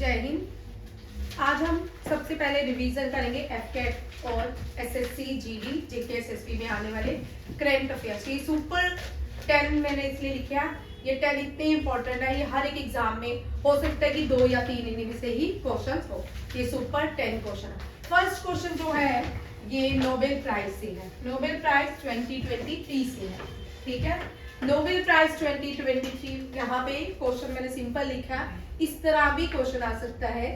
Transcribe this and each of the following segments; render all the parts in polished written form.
जय हिंद। आज हम सबसे पहले रिवीजन करेंगे एफकेट और एसएससी जीडी जेके एसएसबी में आने वाले करंट अफेयर्स। ये सुपर 10 मैंने इसलिए लिखा, ये 10 इतने इंपॉर्टेंट है, ये हर एक एग्जाम में हो सकता है कि 2 या 3 इनमें से ही क्वेश्चन हो। ये सुपर 10 क्वेश्चन है। फर्स्ट क्वेश्चन जो है ये नोबेल प्राइज से है। नोबेल प्राइज 2023 से है, ठीक है। नोबेल प्राइज 2023, यहाँ पे क्वेश्चन मैंने सिंपल लिखा है, इस तरह भी क्वेश्चन आ सकता है।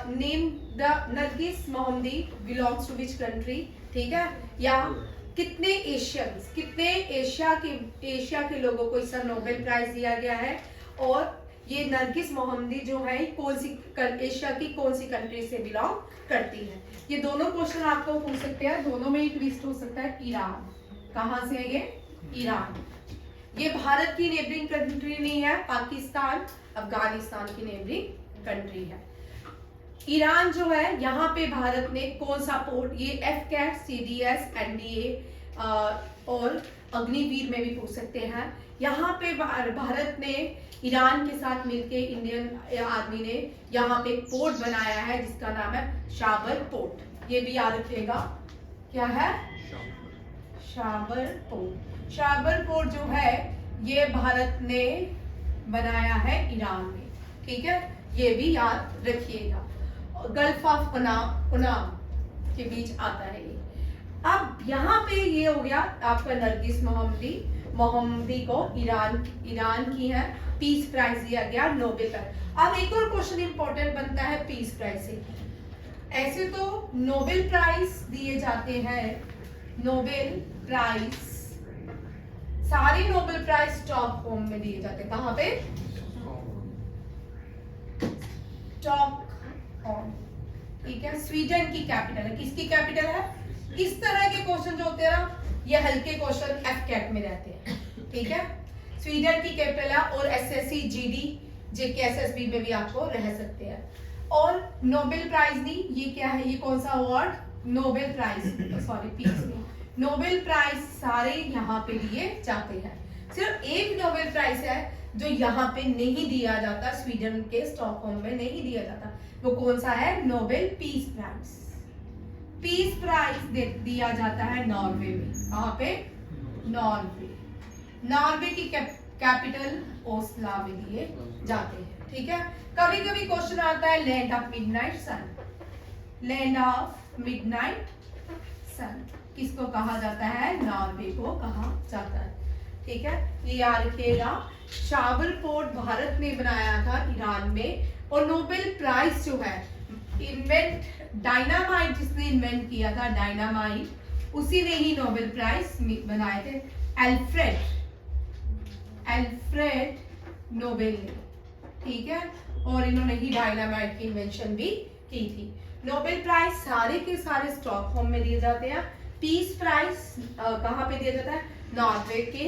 Name the Narges Mohammadi belongs to which country, ठीक है। या कितने एशिया के लोगों को इस नोबेल प्राइज दिया गया है, और ये नरगिस मोहम्मदी जो है कौन सी एशिया की कौन सी कंट्री से बिलोंग करती है। ये दोनों क्वेश्चन आपको पूछ सकते हैं, दोनों में एक ट्विस्ट हो सकता है। ईरान, कहाँ से है ये? ईरान। ये भारत की नेबरिंग कंट्री नहीं है, पाकिस्तान अफगानिस्तान की नेबरिंग कंट्री है। ईरान जो है, यहाँ पे भारत ने कौन सा पोर्ट, ये एफकेट, सीडीएस, एनडीए और अग्निवीर में भी पूछ सकते हैं। यहाँ पे भारत ने ईरान के साथ मिलके इंडियन आर्मी ने यहाँ पे एक पोर्ट बनाया है जिसका नाम है शाबर पोर्ट। ये भी याद रखिएगा, क्या है? शाबर पोर्ट। शाबर पोर्ट जो है ये भारत ने बनाया है ईरान में, ठीक है। ये भी याद रखिएगा। गल्फ ऑफ उनाम के बीच आता है ये। अब यहाँ पे ये हो गया आपका नरगिस मोहम्मदी को ईरान की है पीस प्राइज दिया गया, नोबेल प्राइज। अब एक और क्वेश्चन इंपॉर्टेंट बनता है पीस प्राइज से। ऐसे तो नोबेल प्राइज दिए जाते हैं, नोबेल प्राइज, सारे नोबेल प्राइज स्टॉकहोम में दिए जाते हैं। कहाँ पे? स्टॉकहोम, ठीक है। स्वीडन की कैपिटल है। किसकी कैपिटल है? इस तरह के क्वेश्चन जो होते हैं ना, ये हल्के क्वेश्चन एफकेट में रहते हैं, ठीक है। स्वीडन की कैपिटल है, और एसएससी जीडी जेके एसएसबी में भी आपको रह सकते हैं। और नोबेल प्राइज नहीं, ये क्या है? ये कौन सा award? Nobel prize, sorry peace नहीं, नोबेल प्राइज सारे यहाँ पे दिए जाते हैं। सिर्फ एक नोबेल प्राइज है जो यहाँ पे नहीं दिया जाता, स्वीडन के स्टॉकहोम में नहीं दिया जाता। वो कौन सा है? Nobel peace prize. Peace prize दिया जाता है नॉर्वे में। कहाँ पे? नॉर्वे की कैपिटल ओस्ला में दिए जाते हैं, ठीक है। कभी कभी क्वेश्चन आता है land of midnight sun. Land of midnight sun किसको कहा जाता है? नॉर्वे को कहा जाता है, ठीक है। ये याद रखिएगा। शाबर पोर्ट भारत ने बनाया था ईरान में। और नोबेल प्राइज जो है, डायनामाइट जिसने इन्वेंट किया था, डायनामाइट, उसी ने ही नोबेल प्राइज बनाए थे। एल्फ्रेड नोबेल ने, ठीक है। और इन्होंने ही डायनामाइट की इन्वेंशन भी की थी। नोबेल प्राइज सारे के सारे स्टॉकहोम में दिए जाते हैं। पीस प्राइज कहाँ पे दिया जाता है? नॉर्वे के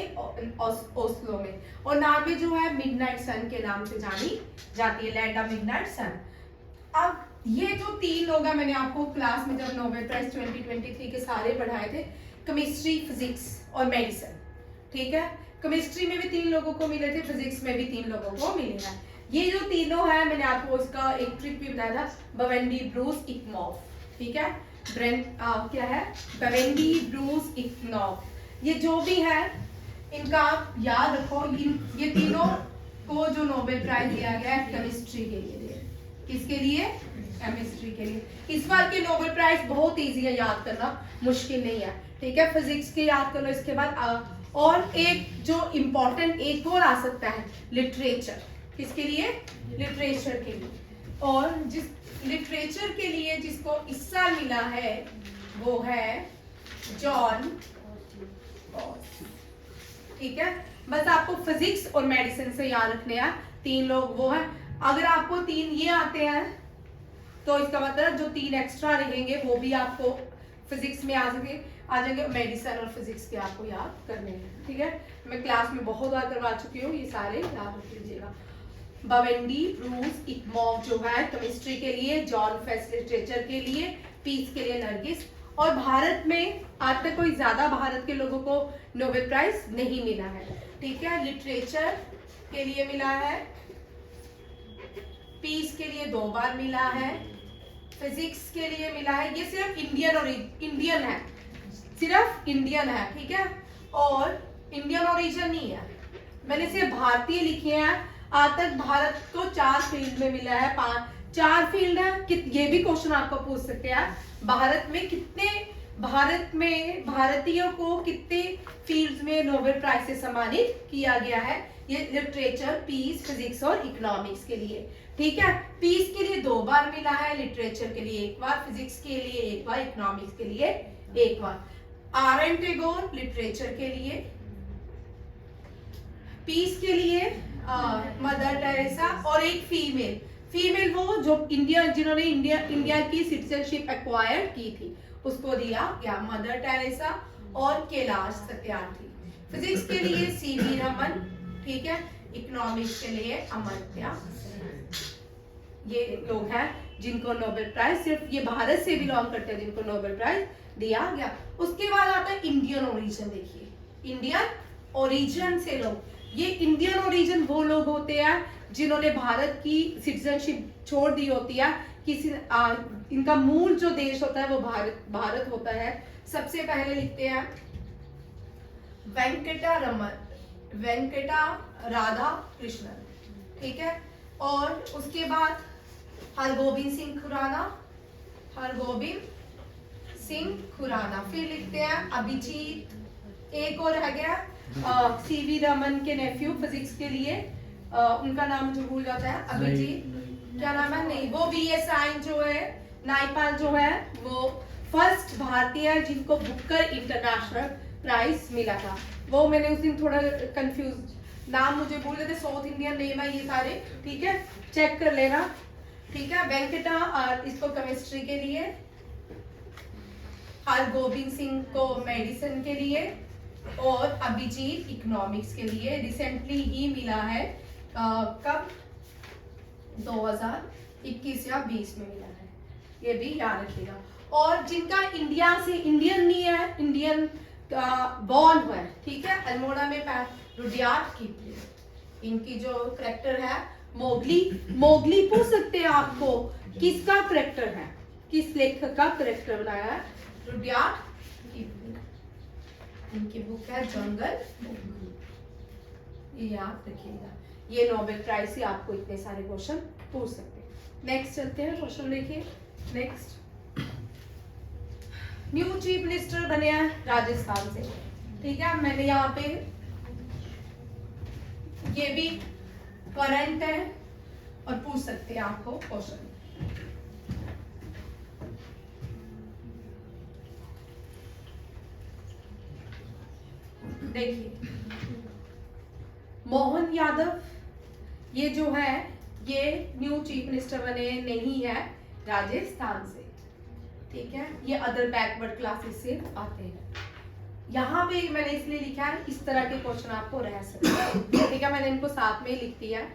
ओस्लो में। और नॉर्वे जो है मिडनाइट सन के नाम से जानी जाती है, लैंड ऑफ मिडनाइट सन। अब ये जो 3 लोग हैं, मैंने आपको क्लास में जब नोबेल प्राइज 2023 के सारे पढ़ाए थे, केमिस्ट्री, फिजिक्स और मेडिसिन, ठीक है। केमिस्ट्री में भी 3 लोगों को मिले थे, फिजिक्स में भी 3 लोगों को मिले हैं। ये जो तीनों है, मैंने आपको इसका एक ट्रिक भी बताया था, बवेंडी, ब्रूस, इकमॉफ, ठीक है। क्या है? बवेंडी, ब्रूस, इकमॉफ। ये जो भी है इनका आप याद रखो। ये तीनों को जो नोबेल प्राइज दिया गया है केमिस्ट्री के लिए। किसके लिए? केमिस्ट्री के लिए। इस बार के नोबेल प्राइज बहुत इजी है, याद करना मुश्किल नहीं है, ठीक है। फिजिक्स के याद कर लो। इसके बाद और एक जो इम्पोर्टेंट एक और आ सकता है, लिटरेचर। किसके लिए? लिटरेचर के लिए। और जिस लिटरेचर के लिए जिसको इस साल मिला है वो है जॉन, ठीक है। बस आपको फिजिक्स और मेडिसिन से याद रखने हैं, 3 लोग वो हैं। अगर आपको 3 ये आते हैं तो इसका मतलब जो 3 एक्स्ट्रा रहेंगे वो भी आपको फिजिक्स में आ जाएंगे। मेडिसिन और फिजिक्स के आपको याद करने हैं, ठीक है। मैं क्लास में बहुत बार करवा चुकी हूँ, ये सारे याद रख लीजिएगा। बवेंडी, ब्रूस, इकमॉफ जो है केमिस्ट्री के लिए, जॉन फेस्ट लिटरेचर के लिए, पीस के लिए नरगिस। और भारत में आज तक कोई ज्यादा भारत के लोगों को नोबेल प्राइज नहीं मिला है, ठीक है। लिटरेचर के लिए मिला है पीस के लिए 2 बार मिला है, फिजिक्स के लिए मिला है, ये सिर्फ इंडियन है, सिर्फ इंडियन है, ठीक है, और इंडियन ओरिजिन नहीं है, मैंने सिर्फ भारतीय लिखे हैं। आज तक भारत को 4 फील्ड में मिला है, 4 फील्ड है। ये भी क्वेश्चन आपको पूछ सकते हैं, भारत में भारतीयों को कितने फील्ड्स में नोबेल प्राइज से सम्मानित किया गया है? ये लिटरेचर, पीस, फिजिक्स और इकोनॉमिक्स के लिए, ठीक है। पीस के लिए 2 बार मिला है, लिटरेचर के लिए 1 बार, फिजिक्स के लिए 1 बार, इकोनॉमिक्स के लिए 1 बार। आर.एन. टैगोर लिटरेचर के लिए, पीस के लिए मदर टेरेसा, और एक फीमेल वो जो जिन्होंने इंडिया की सिटीजनशिप एक्वायर की थी, उसको दिया गया, मदर टेरेसा और कैलाश सत्यार्थी। फिजिक्स के लिए सी.वी. रमन, ठीक है, इकोनॉमिक्स के लिए अमर्त्य सेन। ये लोग हैं जिनको नोबेल प्राइज, सिर्फ ये भारत से बिलोंग करते हैं, जिनको नोबेल प्राइज दिया गया। उसके बाद आता है इंडियन ओरिजिन। देखिए, इंडियन ओरिजिन से लोग, ये इंडियन ओरिजिन वो लोग होते हैं जिन्होंने भारत की सिटीजनशिप छोड़ दी होती है, किसी इनका मूल जो देश होता है वो भारत होता है। सबसे पहले लिखते हैं वेंकटा राधा कृष्णन, ठीक है, और उसके बाद हरगोबिंद सिंह खुराना, फिर लिखते हैं अभिजीत, एक और रह गया सी.वी. रमन के नेफ्यू फिजिक्स के लिए, उनका नाम जो भूल जाता है, अभिजीत, क्या नाम है, नहीं, वो वी.एस. नायपाल जो है वो फर्स्ट भारतीय है जिनको बुकर इंटरनेशनल प्राइज मिला था। वो मैंने उस दिन थोड़ा कंफ्यूज, नाम मुझे भूल गए थे, साउथ इंडियन नेम है ये सारे, ठीक है, चेक कर लेना, ठीक है। वेंकटा इसको केमिस्ट्री के लिए, हरगोबिंद सिंह को मेडिसिन के लिए, और अभिजीत इकोनॉमिक्स के लिए। रिसेंटली ही मिला है, कब, 2021 या 20 में मिला है, ये भी याद रखिएगा। और जिनका इंडिया से इंडियन नहीं है, इंडियन बॉर्न हुआ है, ठीक है, अल्मोड़ा में रुडयार्ड किपलिंग, इनकी जो करेक्टर है मोगली पूछ सकते हैं आपको, किसका करेक्टर है, किस लेखक का करेक्टर बनाया है? रुडयार्ड किपलिंग, इनकी बुक है जंगल बुक, ये याद रखिएगा। ये नोबेल प्राइज से आपको इतने सारे क्वेश्चन पूछ सकते हैं। नेक्स्ट चलते हैं, क्वेश्चन देखिए। नेक्स्ट, न्यू चीफ मिनिस्टर बने हैं राजस्थान से, ठीक है, मैंने यहाँ पे ये भी करंट है और पूछ सकते हैं आपको क्वेश्चन। देखिए, मोहन यादव ये जो है ये न्यू चीफ मिनिस्टर बने नहीं है राजस्थान से, ठीक है, ये अदर बैकवर्ड क्लासेस से आते हैं। यहाँ पे मैंने इसलिए लिखा है, इस तरह के क्वेश्चन आपको रह सकते हैं, ठीक है, मैंने इनको साथ में लिख दिया है।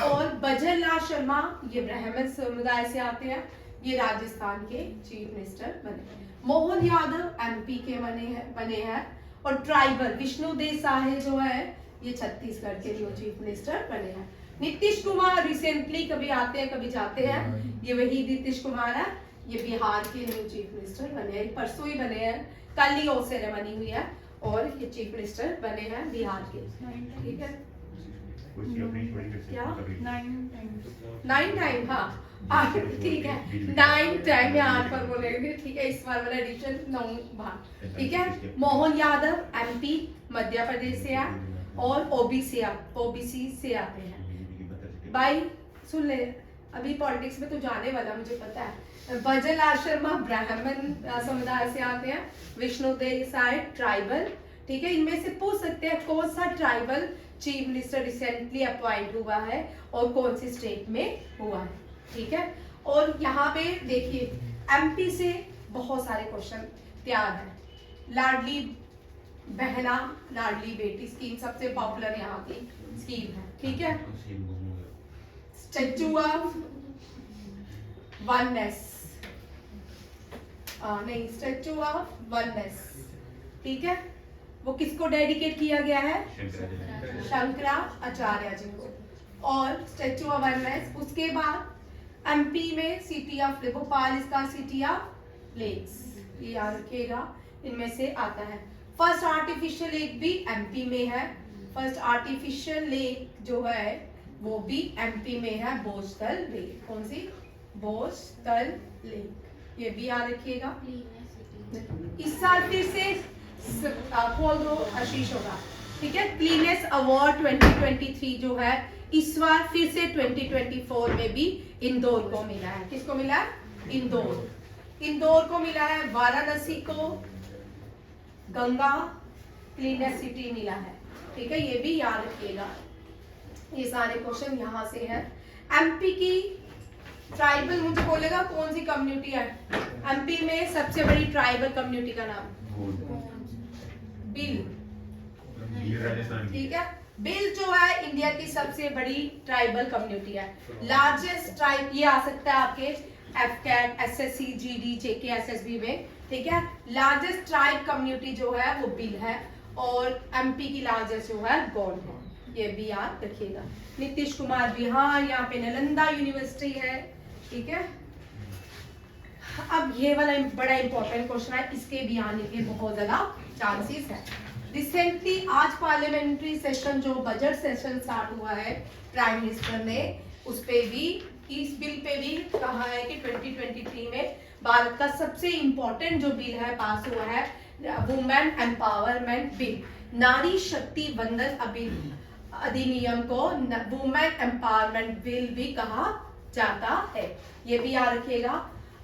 और भजन लाल शर्मा ये ब्राह्मण समुदाय से आते हैं, ये राजस्थान के चीफ मिनिस्टर बने। मोहन यादव एमपी के बने हैं। और ट्राइबल विष्णु देसाई जो है ये छत्तीसगढ़ के न्यू चीफ मिनिस्टर बने हैं। नीतीश कुमार रिसेंटली कभी आते हैं कभी जाते हैं, ये वही नीतीश कुमार है, ये बिहार के न्यू चीफ मिनिस्टर बने हैं, परसों ही बने हैं, कल ही वो सेरेमनी हुई है और ये चीफ मिनिस्टर बने हैं बिहार के, ठीक है। क्या 9 टाइम, हाँ ठीक है, 9 टाइम में 8 बार बोलेंगे, ठीक है, इस बार वाला एडिशन 9 बार, ठीक है। मोहन यादव एमपी मध्य प्रदेश से है और ओबीसी से आते हैं। भाई सुन ले, अभी पॉलिटिक्स में तो जाने वाला मुझे पता है। भजन लाल शर्मा ब्राह्मण समुदाय से आते हैं, विष्णु देसाई ट्राइबल, ठीक है, इनमें से पूछ सकते हैं कौन सा tribal chief minister recently appoint हुआ है और कौन सी स्टेट में हुआ है, ठीक है। और यहाँ पे देखिए एमपी से बहुत सारे क्वेश्चन तैयार है। लाडली बहना लाडली बेटी स्कीम सबसे पॉपुलर यहाँ की स्कीम है, ठीक है। स्टैचू ऑफ वननेस, नहीं, स्टैचू ऑफ वननेस, ठीक है, वो किसको डेडिकेट किया गया है? शंकराचार्य जी को। और स्टैचू ऑफ वननेस, उसके बाद एमपी में सिटी ऑफ भोपाल इसका सिटी ऑफ लेक्स, ये याद रखिएगा, इनमें से आता है। फर्स्ट आर्टिफिशियल लेक भी एमपी में है, फर्स्ट आर्टिफिशियल लेक जो है वो भी एमपी में है, भोजतल लेक। कौन सी? भोजतल लेक, ये भी याद रखिएगा। इस साल फिर से खोल दो आशीष होगा, ठीक है। क्लीनेस अवार्ड 2023 जो है इस बार फिर से 2024 में भी इंदौर को मिला है। किसको मिला है? इंदौर को मिला है। वाराणसी को गंगा क्लीनेस्ट सिटी मिला है, ठीक है, ये भी याद रखिएगा। ये सारे क्वेश्चन यहाँ से है। एमपी की ट्राइबल, मुझे बोलेगा कौन सी कम्युनिटी है एमपी में सबसे बड़ी ट्राइबल कम्युनिटी का नाम? बिल, ठीक है। बिल जो है इंडिया की सबसे बड़ी ट्राइबल कम्युनिटी है। लार्जेस्ट ट्राइब, ये आ सकता है आपके एफकैट, एसएससी, जीडी, जेके, एसएसबी में, ठीक है। लार्जेस्ट ट्राइब कम्युनिटी जो है वो बिल है, और एमपी की लार्जेस्ट जो है गौंड है, ये भी याद रखिएगा। नीतीश कुमार बिहार, यहाँ पे नालंदा यूनिवर्सिटी है, ठीक है। अब ये वाला बड़ा इंपॉर्टेंट क्वेश्चन है, इसके भी आने के बहुत ज्यादा चांसेस है। रिसेंटली आज पार्लियामेंट्री सेशन जो बजट सेशन स्टार्ट हुआ है, प्राइम मिनिस्टर ने उस पे भी, इस बिल पे भी कहा है कि 2023 में भारत का सबसे इंपॉर्टेंट जो बिल है पास हुआ है, वुमेन एम्पावरमेंट बिल, नारी शक्ति वंदन अधिनियम को वुमेन एम्पावरमेंट बिल भी कहा जाता है, ये भी याद रखिएगा।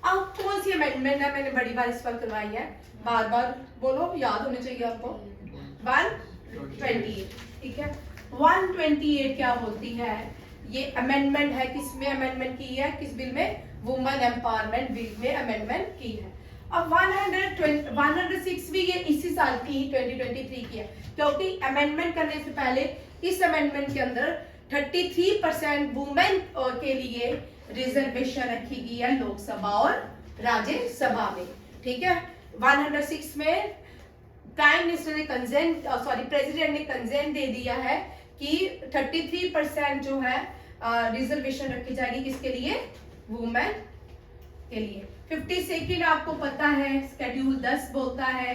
अब कौन सी अमेंडमेंट है, मैंने बड़ी बार इस पर करवाई है, बार बार बोलो, याद होने चाहिए आपको। 128, ठीक है। 128 क्या बोलती है? ये अमेंडमेंट है, किसमें अमेंडमेंट की है? किस बिल में? वुमेन एम्पावरमेंट बिल में अमेंडमेंट की है। अब 106 भी ये इसी साल की 2023 की है, क्योंकि अमेंडमेंट करने से पहले इस अमेंडमेंट के अंदर 33% वुमेन के लिए रिजर्वेशन रखी गई है लोकसभा और राज्यसभा में, ठीक है। 106 में प्राइम मिनिस्टर ने प्रेसिडेंट ने कंसेंट दे दिया है कि 33% जो है रिजर्वेशन रखी जाएगी, किसके लिए? वुमेन के लिए। 52 आपको पता है, शेड्यूल 10 बोलता है,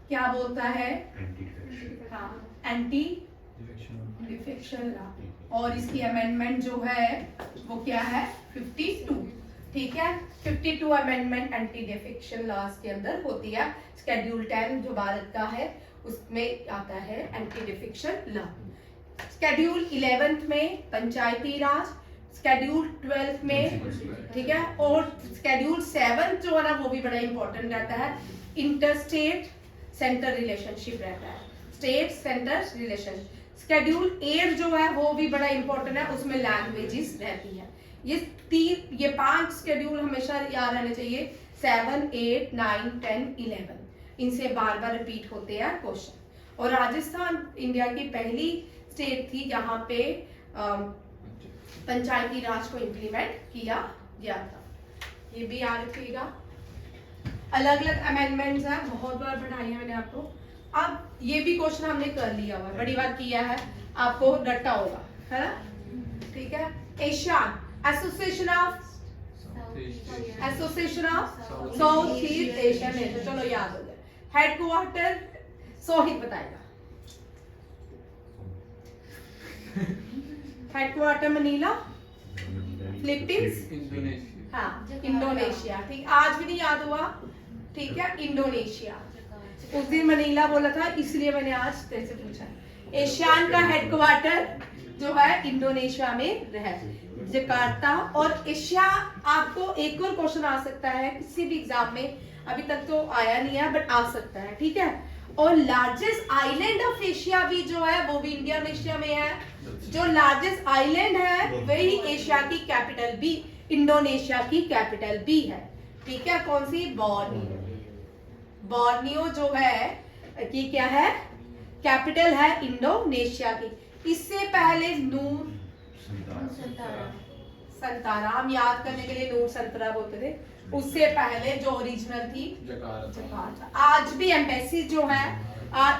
क्या बोलता है? एंटी डिफेक्शन लॉ, और इसकी अमेंडमेंट जो है वो क्या है? 52, ठीक है। 52 अमेंडमेंट एंटी डिफेक्शन लॉज के अंदर होती है। शेड्यूल 10 जो भारत का है उसमें आता है एंटी डिफेक्शन लॉ। शेड्यूल 11 में पंचायती राज, शेड्यूल 12 में, ठीक है, और शेड्यूल 7 जो है ना वो भी बड़ा इंपॉर्टेंट रहता है, इंटर स्टेट सेंटर रिलेशनशिप रहता है, स्टेट सेंटर रिलेशन। शेड्यूल 8 जो है वो भी बड़ा इंपॉर्टेंट है, उसमें लैंग्वेजेस रहती है। ये 5 शेड्यूल हमेशा याद रहने चाहिए, 7, 8, 9, 10, 11, इनसे बार बार रिपीट होते हैं क्वेश्चन। और राजस्थान इंडिया की पहली स्टेट थी जहां पे पंचायती राज को इम्प्लीमेंट किया गया था, ये भी याद रखिएगा। अलग अलग अमेंडमेंट्स हैं, बहुत बार पढ़ाई है मैंने आपको। अब ये भी क्वेश्चन हमने कर लिया हुआ, बड़ी बार किया है, आपको रट्टा होगा, है ना, ठीक है। ASEAN association of south east Asian nation, चलो याद हो गया। हेडक्वार्टर सोहित बताएगा। हेडक्वार्टर मनीला, फिलीपींस, हाँ इंडोनेशिया, ठीक। आज भी नहीं याद हुआ, ठीक है, इंडोनेशिया। उस दिन मनीला बोला था इसलिए मैंने आज तेरे से पूछा। एशियान का हेडक्वार्टर जो है इंडोनेशिया में है, जकार्ता। और एशिया, आपको एक और क्वेश्चन आ सकता है किसी भी एग्जाम में, अभी तक तो आया नहीं है बट आ सकता है, ठीक है। और लार्जेस्ट आइलैंड ऑफ एशिया भी जो है वो भी इंडोनेशिया में है। जो लार्जेस्ट आइलैंड है वही एशिया की कैपिटल भी, इंडोनेशिया की कैपिटल भी है, ठीक है। कौन सी? बोर्नियो। बोर्नियो जो है कि क्या है? कैपिटल है इंडोनेशिया की। इससे पहले नूर संतारा, हम याद करने के लिए नूर संतरा बोलते थे। उससे पहले जो ओरिजिनल थी जकार्ता। आज भी एम्बेसी जो है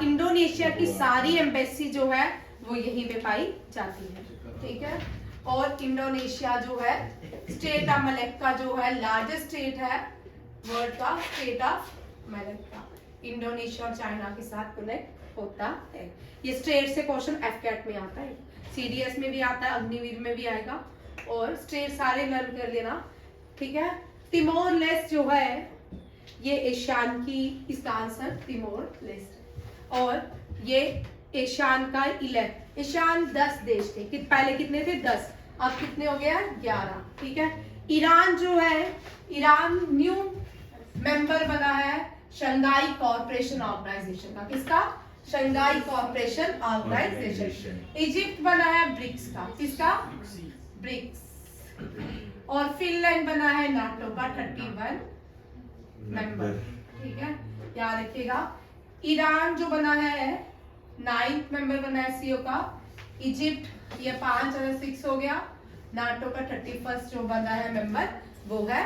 इंडोनेशिया की सारी एम्बेसी जो है वो यहीं पे पाई जाती है, ठीक है। और इंडोनेशिया जो है स्टेट ऑफ मलक्का जो है लार्जेस्ट स्टेट है वर्ल्ड का, स्टेट ऑफ मलक्का इंडोनेशिया और चाइना के साथ कनेक्ट होता है। ये स्टेट से क्वेश्चन एफकेट में आता है, सीडीएस में भी आता है, अग्निवीर में भी आएगा, और स्टेट सारे लर्न कर लेना, ठीक है। तिमोर लेस्ट जो है ये एशियान की, इसका आंसर तिमोर लेस्ट। और ये एशियान का एशियान 10 देश थे, पहले कितने थे 10, अब कितने हो गया 11, ठीक है। ईरान जो है, ईरान न्यू मेंबर बना है शंघाई कॉर्पोरेशन ऑर्गेनाइजेशन का, किसका, शंघाई कॉर्पोरेशन ऑर्गेनाइजेशन। इजिप्ट बना है ब्रिक्स का, किसका, ब्रिक्स। और फिनलैंड बना है नाटो का 31 मेंबर, ठीक है, याद रखिएगा। ईरान जो बना है 9th मेंबर बना है सीओ का। इजिप्ट ये 5 और 6 हो गया। नाटो का 31 जो बना है मेंबर वो है।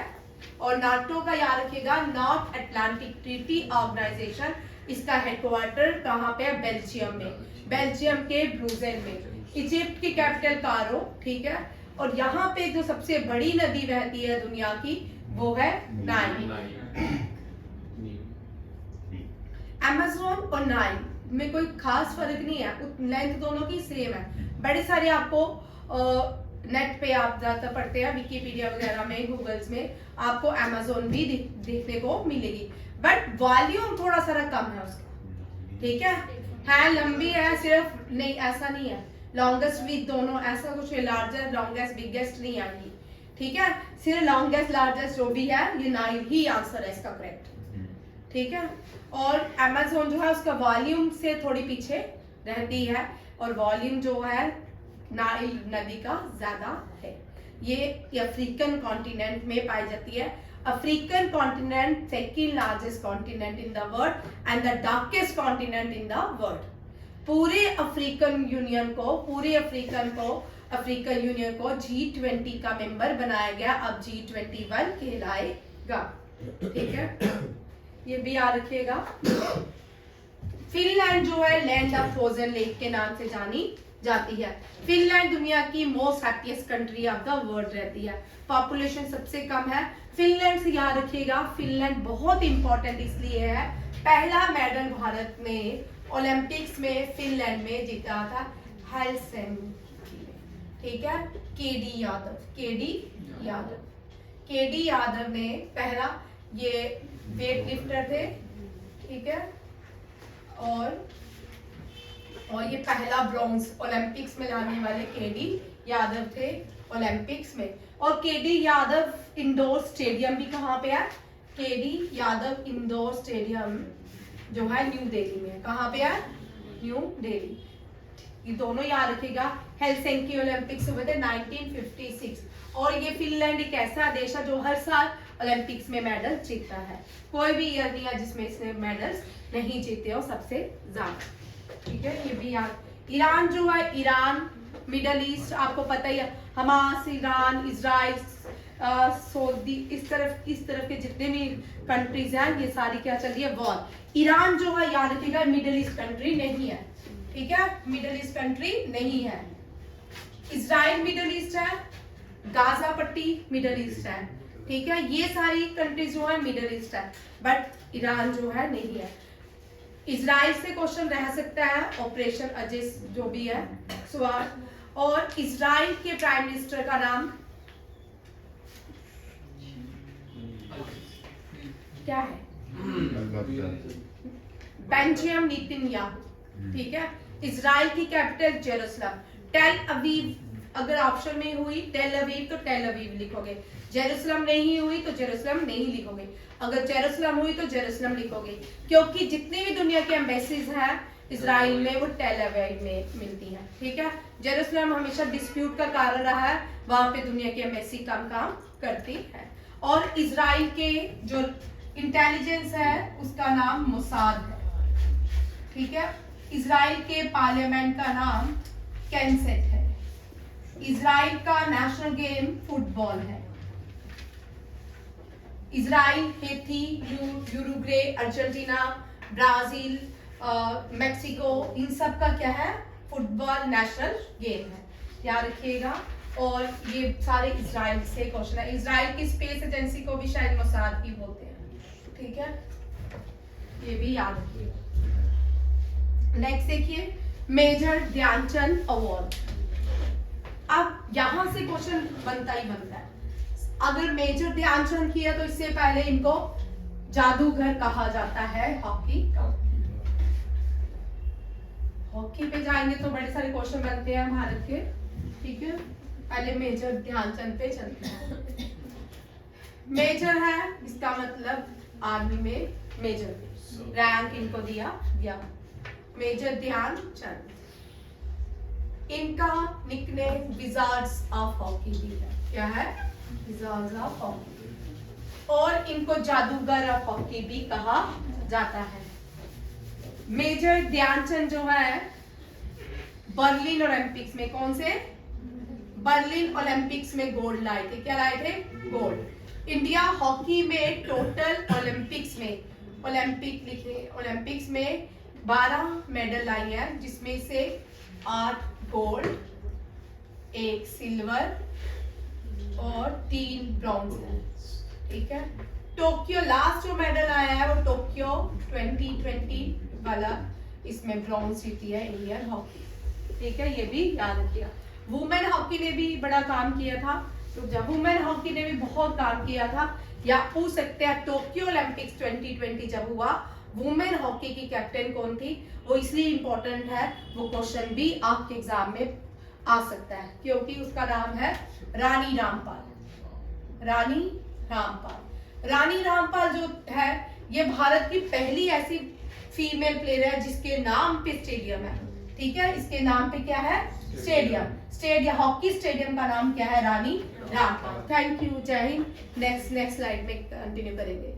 और नाटो का याद रखिएगा नॉर्थ अटलांटिक ट्रीटी ऑर्गेनाइजेशन, इसका हेडक्वार्टर कहाँ पे है, बेल्जियम में, बेल्जियम के ब्रुसेल में। इजिप्ट की कैपिटल कायरो, ठीक है। और यहाँ पे जो सबसे बड़ी नदी बहती है दुनिया की वो है नाइल। अमेज़न और नाइल में कोई खास फर्क नहीं है, लेंथ दोनों की सेम है। बड़े सारे आपको नेट पे आप ज्यादा पढ़ते हैं, विकिपीडिया वगैरह में, गूगल्स में आपको अमेज़न भी देखने को मिलेगी, बट वॉल्यूम थोड़ा सा कम है उसका, ठीक है लंबी है सिर्फ, नहीं ऐसा नहीं है, लॉन्गेस्ट विद दोनों ऐसा कुछ है, लार्जेस्ट लॉन्गेस्ट बिगेस्ट नहीं आएगी, ठीक है, सिर्फ लॉन्गेस्ट लार्जेस्ट जो भी है ये नाइल ही आंसर है इसका करेक्ट, ठीक है। और अमेज़न जो है उसका वॉल्यूम से थोड़ी पीछे रहती है, और वॉल्यूम जो है नाइल नदी का ज्यादा है। ये अफ्रीकन कॉन्टिनेंट में पाई जाती है। African continent second largest continent in the world and the darkest continent in the world. पूरे अफ्रीकन यूनियन को G20 का मेंबर बनाया गया, अब G21 कहलाएगा, ठीक है, ये भी याद रखिएगा। फिनलैंड जो है लैंड ऑफ फ्रोजन लेक के नाम से जानी जाती है। फिनलैंड दुनिया की most happiest country of the world रहती है, पॉपुलेशन सबसे कम है। फिनलैंड से याद रखिएगा, फिनलैंड बहुत इंपॉर्टेंट इसलिए है, पहला मेडल भारत ने ओलंपिक्स में फिनलैंड में जीता था, हेलसिंकी में, ठीक है। केडी यादव ने पहला, ये वेट लिफ्टर थे, ठीक है, और ये पहला ब्रॉन्ज ओलंपिक्स में लाने वाले केडी यादव थे ओलंपिक्स में। और केडी यादव इंडोर स्टेडियम भी कहाँ पे है, केडी यादव इंडोर स्टेडियम जो है न्यू दिल्ली में, कहाँ पे है, न्यू दिल्ली, ये दोनों याद रखिएगा। हेलसिंकी ओलंपिक्स हुए थे 1956, और ये फिनलैंड एक ऐसा देश है जो हर साल ओलंपिक्स में मेडल जीतता है, कोई भी ईयर नहीं है जिसमें इसने मेडल्स नहीं जीते हो सबसे ज्यादा, ठीक है, ये भी याद। ईरान जो है, ईरान मिडल ईस्ट आपको पता ही है, हमास, ईरान, इजराइल, सऊदी, इस तरफ के जितने भी कंट्रीज हैं ये सारी क्या चल रही है, वॉर। ईरान जो है याद रखिएगा मिडल ईस्ट कंट्री नहीं है, ठीक है, मिडल ईस्ट कंट्री नहीं है। इजराइल मिडल ईस्ट है, गाजा पट्टी मिडल ईस्ट है, ठीक है, ये सारी कंट्रीज जो है मिडल ईस्ट है, बट ईरान जो है नहीं है। इजराइल से क्वेश्चन रह सकता है, ऑपरेशन अजिस जो भी है सवाल। और इजराइल के प्राइम मिनिस्टर का नाम क्या है, बेंजामिन नेतन्याहू, ठीक है। इजराइल की कैपिटल जेरूसलम। टेल अवीव अगर ऑप्शन में हुई टेल अवीव तो टेल अवीव लिखोगे, जेरूसलम नहीं हुई तो जेरूसलम नहीं लिखोगे, अगर जेरूसलम हुई तो जेरूसलम लिखोगे, क्योंकि जितनी भी दुनिया के एम्बेसीज हैं इजराइल में वो टेल अवीव में मिलती हैं, ठीक है। जेरूसलम हमेशा डिस्प्यूट का कारण रहा है, वहां पे दुनिया की एम्बेसी कम काम करती है। और इजराइल के जो इंटेलिजेंस है उसका नाम मोसाद है, ठीक है। इजराइल के पार्लियामेंट का नाम कैंसेट है। इजराइल का नेशनल गेम फुटबॉल है। Israel, Haiti, Uruguay, Argentina, Brazil, Mexico, इन सब का क्या है, फुटबॉल नेशनल गेम है, याद रखिएगा। और ये सारे इजराइल से क्वेश्चन है। इजराइल की स्पेस एजेंसी को भी शायद मोसाद ही बोलते हैं, ठीक है, ये भी याद रखिए। नेक्स्ट देखिए मेजर ध्यानचंद अवार्ड। अब यहां से क्वेश्चन बनता ही बनता है, अगर मेजर ध्यानचंद किया तो इससे पहले इनको जादूगर कहा जाता है हॉकी का। हॉकी पे जाएंगे तो बड़े सारे क्वेश्चन बनते हैं भारत के, ठीक है, पहले मेजर ध्यानचंद पे चलते हैं। मेजर है इसका मतलब आर्मी में मेजर, रैंक इनको दिया मेजर ध्यानचंद। इनका निकनेम विजार्ड्स ऑफ हॉकी भी है, क्या है, विजार्ड्स ऑफ हॉकी, और इनको जादूगर ऑफ हॉकी भी कहा जाता है। मेजर ध्यानचंद जो है बर्लिन ओलंपिक्स में, कौन से, बर्लिन ओलंपिक्स में गोल्ड लाए थे, क्या लाए थे, गोल्ड। इंडिया हॉकी में टोटल ओलंपिक्स में, ओलंपिक लिखे, ओलंपिक्स में 12 मेडल लाई है, जिसमें से 8 गोल्ड, 1 सिल्वर और 3 ब्रॉन्ज है, ठीक है। टोक्यो लास्ट जो मेडल आया है वो टोक्यो 2020 वाला, इसमें ब्रॉन्ज जीती है इंडियन हॉकी, ठीक है, ये भी याद रखिएगा। वुमेन हॉकी ने भी बड़ा काम किया था, तो जब वुमेन हॉकी ने भी बहुत काम किया था, या पूछ सकते हैं टोक्यो ओलंपिक्स 2020 जब हुआ वुमेन हॉकी की कैप्टन कौन थी, वो इसलिए इंपॉर्टेंट है, वो क्वेश्चन भी आपके एग्जाम में आ सकता है, क्योंकि उसका नाम है रानी रामपाल। रानी रामपाल, रानी रामपाल जो है ये भारत की पहली ऐसी फीमेल प्लेयर है जिसके नाम पे स्टेडियम है, ठीक है, इसके नाम पे क्या है, स्टेडियम हॉकी स्टेडियम का नाम क्या है, रानी रामपाल। थैंक यू, जय हिंद। नेक्स्ट स्लाइड में कंटिन्यू करेंगे।